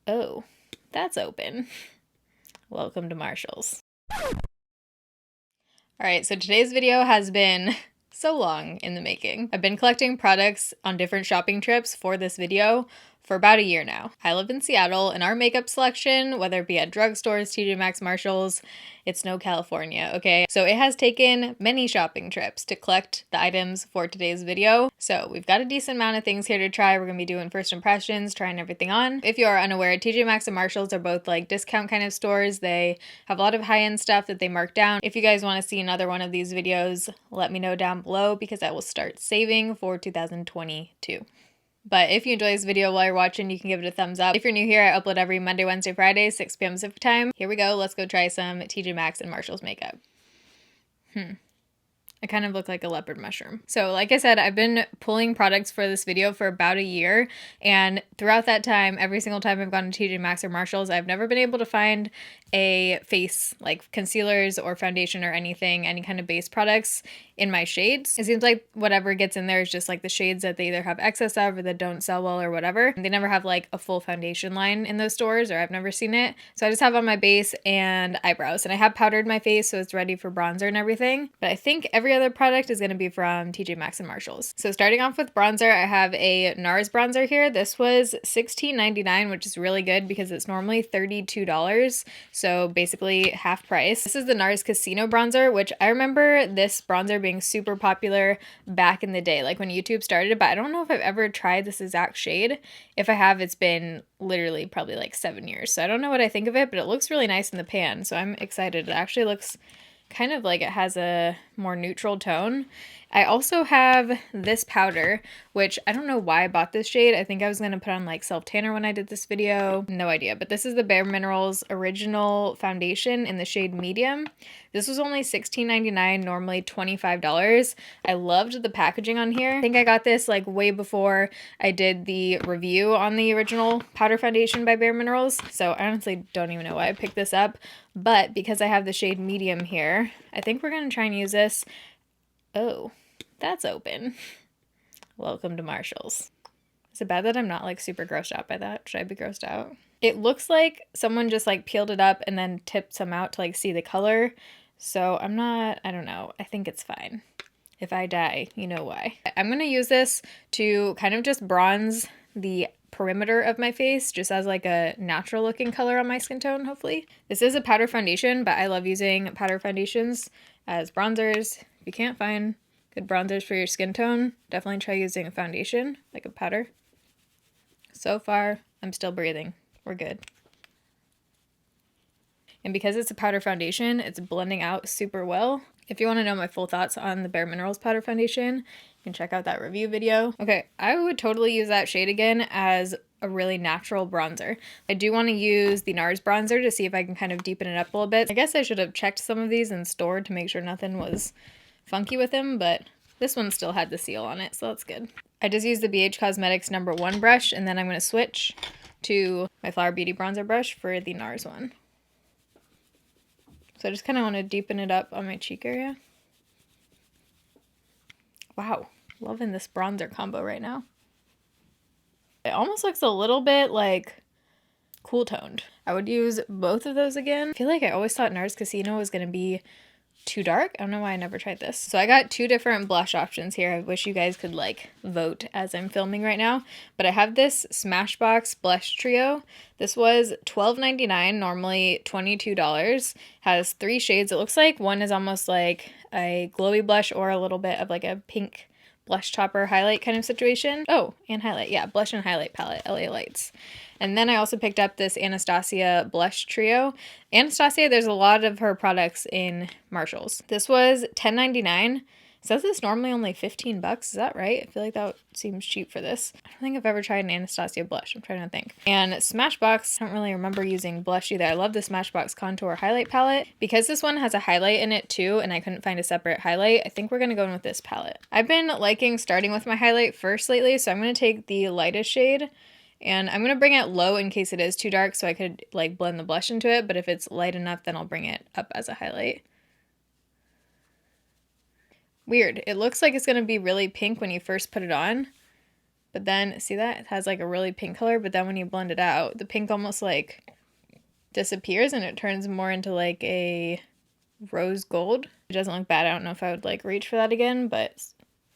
Oh, that's open. Welcome to Marshall's. Alright, so today's video has been so long in the making. I've been collecting products on different shopping trips for this video for about a year now. I live in Seattle, and our makeup selection, whether it be at drugstores, TjMaxx, Marshalls, it's no California, okay? So it has taken many shopping trips to collect the items for today's video. So we've got a decent amount of things here to try. We're gonna be doing first impressions, trying everything on. If you are unaware, TjMaxx and Marshalls are both like discount kind of stores. They have a lot of high-end stuff that they mark down. If you guys want to see another one of these videos, let me know down below because I will start saving for 2022. But if you enjoy this video while you're watching, you can give it a thumbs up. If you're new here, I upload every Monday, Wednesday, Friday, 6 p.m. Pacific time. Here we go. Let's go try some TjMaxx and Marshalls makeup. I kind of look like a leopard mushroom. So like I said, I've been pulling products for this video for about a year, and throughout that time, every single time I've gone to TjMaxx or Marshalls, I've never been able to find a face, like concealers or foundation or anything, any kind of base products in my shades. It seems like whatever gets in there is just like the shades that they either have excess of or that don't sell well or whatever. They never have like a full foundation line in those stores, or I've never seen it. So I just have on my base and eyebrows, and I have powdered my face so it's ready for bronzer and everything. But I think every other product is going to be from TjMaxx and Marshalls. So starting off with bronzer, I have a NARS bronzer here. This was $16.99, which is really good because it's normally $32. So basically half price. This is the NARS Casino bronzer, which I remember this bronzer being super popular back in the day, like when YouTube started, but I don't know if I've ever tried this exact shade. If I have, it's been literally probably like 7 years. So I don't know what I think of it, but it looks really nice in the pan. So I'm excited. It actually looks kind of like it has a more neutral tone. I also have this powder, which I don't know why I bought this shade. I think I was going to put on like self tanner when I did this video. No idea. But this is the Bare Minerals original foundation in the shade medium. This was only $16.99, normally $25. I loved the packaging on here. I think I got this like way before I did the review on the original powder foundation by Bare Minerals. So I honestly don't even know why I picked this up. But because I have the shade medium here, I think we're going to try and use this. Oh, that's open. Welcome to Marshall's. Is it bad that I'm not like super grossed out by that? Should I be grossed out? It looks like someone just like peeled it up and then tipped some out to like see the color. So I don't know. I think it's fine. If I die, you know why. I'm going to use this to kind of just bronze the perimeter of my face, just as like a natural looking color on my skin tone, hopefully. This is a powder foundation, but I love using powder foundations as bronzers. If you can't find good bronzers for your skin tone, definitely try using a foundation, like a powder. So far, I'm still breathing. We're good. And because it's a powder foundation, it's blending out super well. If you want to know my full thoughts on the Bare Minerals powder foundation, you can check out that review video. Okay, I would totally use that shade again as a really natural bronzer. I do want to use the NARS bronzer to see if I can kind of deepen it up a little bit. I guess I should have checked some of these and stored to make sure nothing was funky with them, but this one still had the seal on it, so that's good. I just used the BH Cosmetics #1 brush, and then I'm going to switch to my Flower Beauty bronzer brush for the NARS one. So I just kind of want to deepen it up on my cheek area. Wow, loving this bronzer combo right now. It almost looks a little bit like cool toned. I would use both of those again. I feel like I always thought NARS Casino was going to be too dark. I don't know why I never tried this. So I got two different blush options here. I wish you guys could like vote as I'm filming right now. But I have this Smashbox Blush Trio. This was $12.99, normally $22. Has 3 shades. It looks like one is almost like a glowy blush or a little bit of like a pink blush topper highlight kind of situation. Oh, and highlight. Yeah, blush and highlight palette, L.A. Lights. And then I also picked up this Anastasia Blush Trio. Anastasia, there's a lot of her products in Marshalls. This was $10.99. It says it's normally only 15 bucks. Is that right? I feel like that seems cheap for this. I don't think I've ever tried an Anastasia blush. I'm trying to think. And Smashbox, I don't really remember using blush either. I love the Smashbox Contour Highlight Palette. Because this one has a highlight in it too, and I couldn't find a separate highlight, I think we're going to go in with this palette. I've been liking starting with my highlight first lately, so I'm going to take the lightest shade. And I'm going to bring it low in case it is too dark so I could like blend the blush into it, but if it's light enough, then I'll bring it up as a highlight. Weird. It looks like it's going to be really pink when you first put it on, But then, see that? It has like a really pink color, but then when you blend it out, the pink almost like disappears and it turns more into like a rose gold. It doesn't look bad. I don't know if I would like reach for that again, but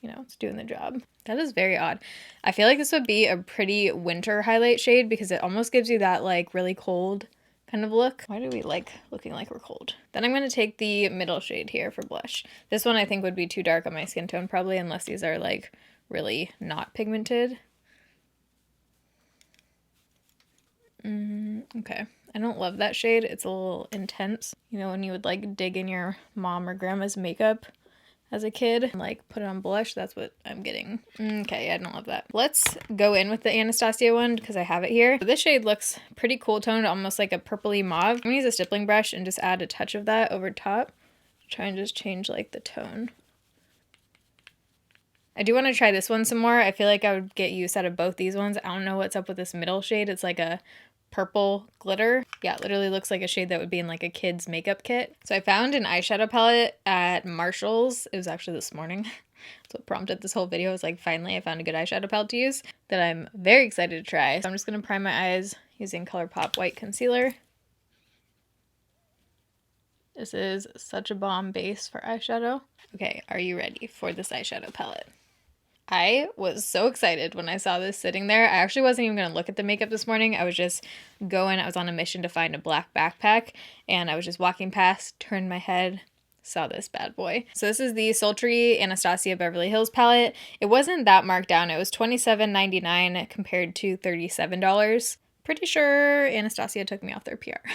you know, it's doing the job. That is very odd. I feel like this would be a pretty winter highlight shade because it almost gives you that like really cold kind of look. Why do we like looking like we're cold? Then I'm going to take the middle shade here for blush. This one I think would be too dark on my skin tone probably, unless these are like really not pigmented. Okay. I don't love that shade. It's a little intense. You know, when you would like dig in your mom or grandma's makeup as a kid and like put it on blush, that's what I'm getting. Okay, I don't love that. Let's go in with the Anastasia one because I have it here. So this shade looks pretty cool toned, almost like a purpley mauve. I'm gonna use a stippling brush and just add a touch of that over top. Try and just change like the tone. I do want to try this one some more. I feel like I would get use out of both these ones. I don't know what's up with this middle shade. It's like a purple glitter. Yeah, it literally looks like a shade that would be in like a kid's makeup kit. So I found an eyeshadow palette at Marshall's. It was actually this morning. That's what prompted this whole video. It was like, finally I found a good eyeshadow palette to use that I'm very excited to try. So I'm just going to prime my eyes using ColourPop White Concealer. This is such a bomb base for eyeshadow. Okay, are you ready for this eyeshadow palette? I was so excited when I saw this sitting there. I actually wasn't even going to look at the makeup this morning. I was just going, I was on a mission to find a black backpack, and I was just walking past, turned my head, saw this bad boy. So this is the Sultry Anastasia Beverly Hills palette. It wasn't that marked down. It was $27.99 compared to $37. Pretty sure Anastasia took me off their PR.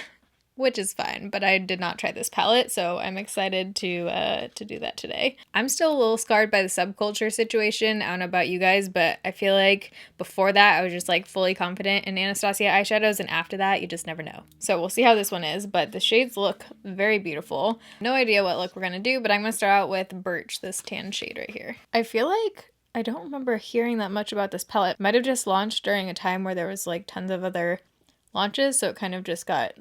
Which is fine, but I did not try this palette, so I'm excited to do that today. I'm still a little scarred by the subculture situation. I don't know about you guys, but I feel like before that I was just like fully confident in Anastasia eyeshadows, and after that you just never know. So we'll see how this one is, but the shades look very beautiful. No idea what look we're gonna do, but I'm gonna start out with Birch, this tan shade right here. I feel like I don't remember hearing that much about this palette. Might have just launched during a time where there was like tons of other launches, so it kind of just got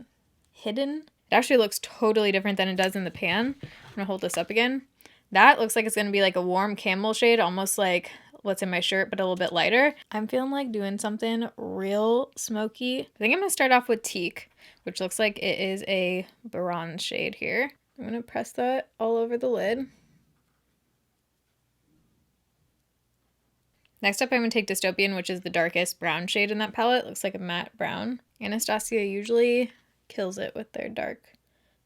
hidden. It actually looks totally different than it does in the pan. I'm gonna hold this up again. That looks like it's gonna be like a warm camel shade, almost like what's in my shirt, but a little bit lighter. I'm feeling like doing something real smoky. I think I'm gonna start off with Teak, which looks like it is a bronze shade here. I'm gonna press that all over the lid. Next up, I'm going to take Dystopian, which is the darkest brown shade in that palette. Looks like a matte brown. Anastasia usually kills it with their dark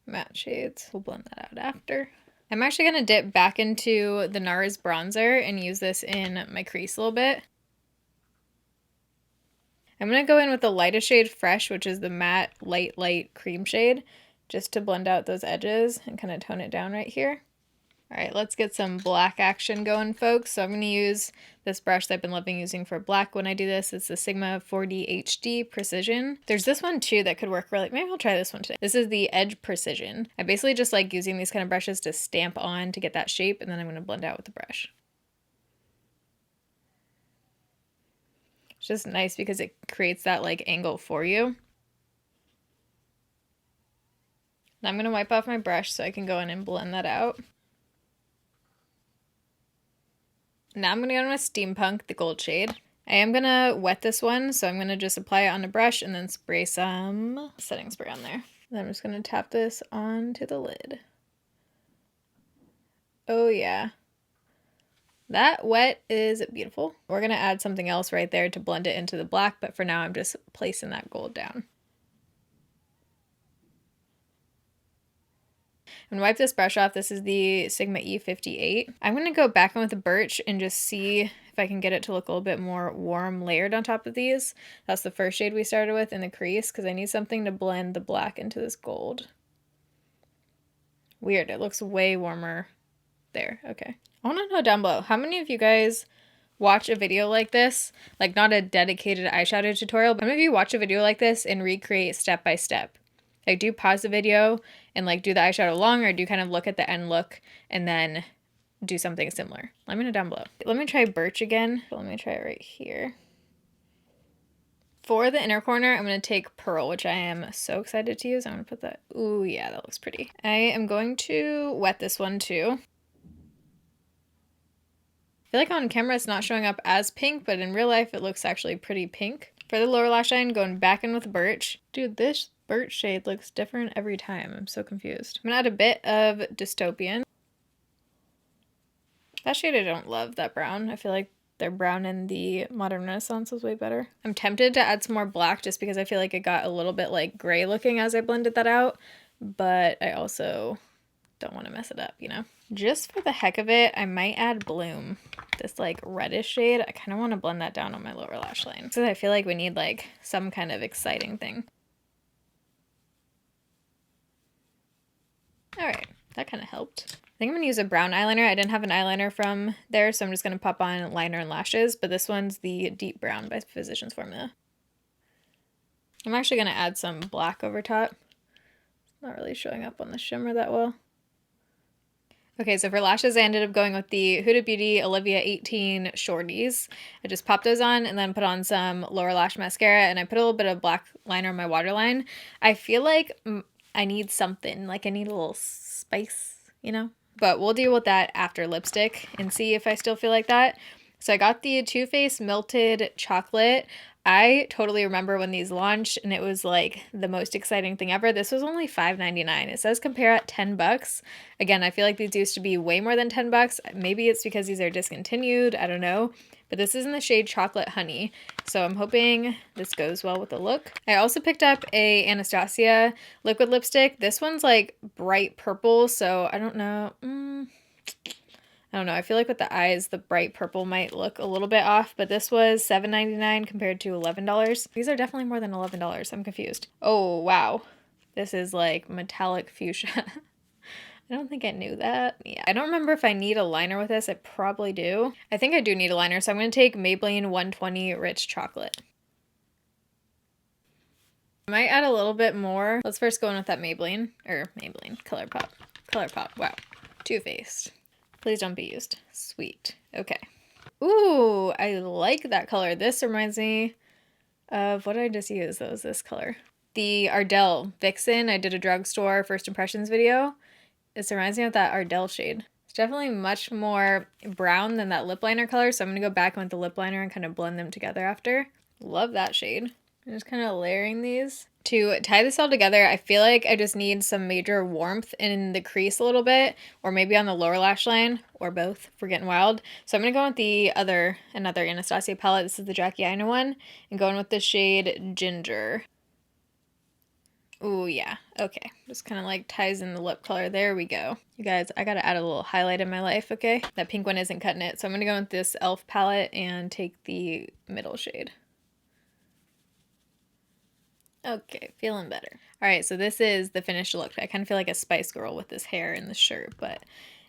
matte shades. We'll blend that out after. I'm actually going to dip back into the NARS bronzer and use this in my crease a little bit. I'm going to go in with the lightest shade, Fresh, which is the matte light cream shade, just to blend out those edges and kind of tone it down right here. All right, let's get some black action going, folks. So I'm going to use this brush that I've been loving using for black when I do this. It's the Sigma 4D HD Precision. There's this one too that could work really, maybe I'll try this one today. This is the Edge Precision. I basically just like using these kind of brushes to stamp on to get that shape, and then I'm going to blend out with the brush. It's just nice because it creates that like angle for you. Now I'm going to wipe off my brush so I can go in and blend that out. Now I'm going to go in with Steampunk, the gold shade. I am going to wet this one, so I'm going to just apply it on a brush and then spray some setting spray on there. And I'm just going to tap this onto the lid. Oh yeah. That wet is beautiful. We're going to add something else right there to blend it into the black, but for now I'm just placing that gold down. I'm going to wipe this brush off. This is the Sigma E58. I'm going to go back in with the Birch and just see if I can get it to look a little bit more warm layered on top of these. That's the first shade we started with in the crease because I need something to blend the black into this gold. Weird, it looks way warmer there. Okay. I want to know down below, how many of you guys watch a video like this? Like not a dedicated eyeshadow tutorial, but how many of you watch a video like this and recreate step by step? Like, do you pause the video and like do the eyeshadow long, or do you kind of look at the end look and then do something similar? Let me know down below. Let me try Birch again. Let me try it right here. For the inner corner, I'm going to take Pearl, which I am so excited to use. I'm going to put that. Ooh, yeah, that looks pretty. I am going to wet this one too. I feel like on camera it's not showing up as pink, but in real life it looks actually pretty pink. For the lower lash line, going back in with Birch. Dude, this Birch shade looks different every time. I'm so confused. I'm gonna add a bit of Dystopian. That shade I don't love, that brown. I feel like their brown in the Modern Renaissance was way better. I'm tempted to add some more black just because I feel like it got a little bit like gray looking as I blended that out, but I also don't want to mess it up, you know? Just for the heck of it, I might add Bloom, this like reddish shade. I kind of want to blend that down on my lower lash line because I feel like we need like some kind of exciting thing. All right, that kind of helped. I think I'm gonna use a brown eyeliner. I didn't have an eyeliner from there, so I'm just gonna pop on liner and lashes, but this one's the Deep Brown by Physicians Formula. I'm actually gonna add some black over top. It's not really showing up on the shimmer that well. Okay, so for lashes, I ended up going with the Huda Beauty Olivia 18 Shorties. I just popped those on and then put on some lower lash mascara, and I put a little bit of black liner on my waterline. I feel like I need something, like I need a little spice, you know? But we'll deal with that after lipstick and see if I still feel like that. So I got the Too Faced Melted Chocolate. I totally remember when these launched and it was like the most exciting thing ever. This was only $5.99. It says compare at $10. Again, I feel like these used to be way more than $10. Maybe it's because these are discontinued. I don't know. But this is in the shade Chocolate Honey. So I'm hoping this goes well with the look. I also picked up a Anastasia liquid lipstick. This one's like bright purple. So I don't know. I don't know. I feel like with the eyes, the bright purple might look a little bit off, but this was $7.99 compared to $11. These are definitely more than $11. I'm confused. Oh, wow. This is like metallic fuchsia. I don't think I knew that. Yeah, I don't remember if I need a liner with this. I probably do. I think I do need a liner, so I'm going to take Maybelline 120 Rich Chocolate. I might add a little bit more. Let's first go in with that Maybelline, ColourPop. ColourPop, wow. Too Faced. Please don't be used. Sweet. Okay. Ooh, I like that color. This reminds me of what I just used. That was this color. The Ardell Vixen. I did a drugstore first impressions video. This reminds me of that Ardell shade. It's definitely much more brown than that lip liner color, so I'm going to go back with the lip liner and kind of blend them together after. Love that shade. I'm just kind of layering these. To tie this all together, I feel like I just need some major warmth in the crease a little bit, or maybe on the lower lash line, or both if we're getting wild. So I'm going to go with the another Anastasia palette. This is the Jackie Aina one, and going with the shade Ginger. Ooh, yeah. Okay. Just kind of like ties in the lip color. There we go. You guys, I gotta add a little highlight in my life, okay? That pink one isn't cutting it. So I'm going to go with this e.l.f. palette and take the middle shade. Okay, feeling better. All right, so this is the finished look. I kind of feel like a Spice Girl with this hair and this shirt, but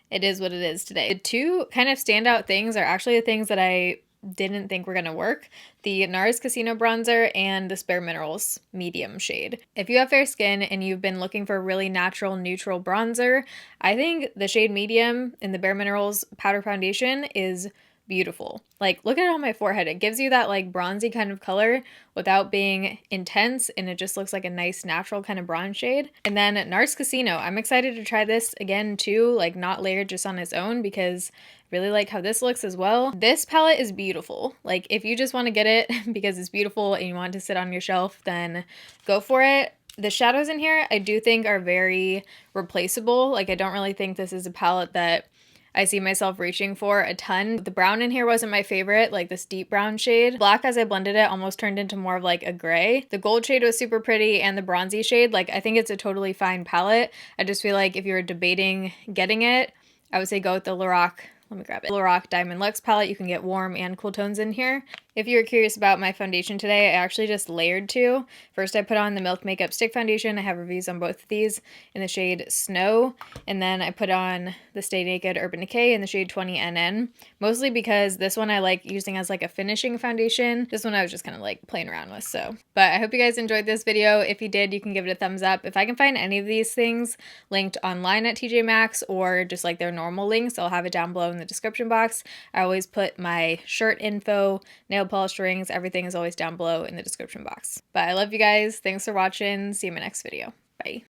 it is what it is today. The two kind of standout things are actually the things that I didn't think were going to work. The NARS Casino Bronzer and this Bare Minerals medium shade. If you have fair skin and you've been looking for a really natural, neutral bronzer, I think the shade medium in the Bare Minerals powder foundation is beautiful. Like, look at it on my forehead. It gives you that like bronzy kind of color without being intense, and it just looks like a nice natural kind of bronze shade. And then NARS Casino, I'm excited to try this again too, like not layered, just on its own, because I really like how this looks as well. This palette is beautiful. Like, if you just want to get it because it's beautiful and you want it to sit on your shelf, then go for it. The shadows in here I do think are very replaceable. Like, I don't really think this is a palette that I see myself reaching for a ton. The brown in here wasn't my favorite, like this deep brown shade. Black, as I blended it, almost turned into more of like a gray. The gold shade was super pretty, and the bronzy shade, like, I think it's a totally fine palette. I just feel like if you're debating getting it, I would say go with the Lorac. Let me grab it. Lorac Diamond Luxe palette. You can get warm and cool tones in here. If you were curious about my foundation today, I actually just layered two. First, I put on the Milk Makeup Stick Foundation. I have reviews on both of these in the shade Snow. And then I put on the Stay Naked Urban Decay in the shade 20NN. Mostly because this one I like using as like a finishing foundation. This one I was just kind of like playing around with, so. But I hope you guys enjoyed this video. If you did, you can give it a thumbs up. If I can find any of these things linked online at TjMaxx or just like their normal links, I'll have it down below in the description box. I always put my shirt info, nail polish rings, everything is always down below in the description box. But I love you guys. Thanks for watching. See you in my next video. Bye.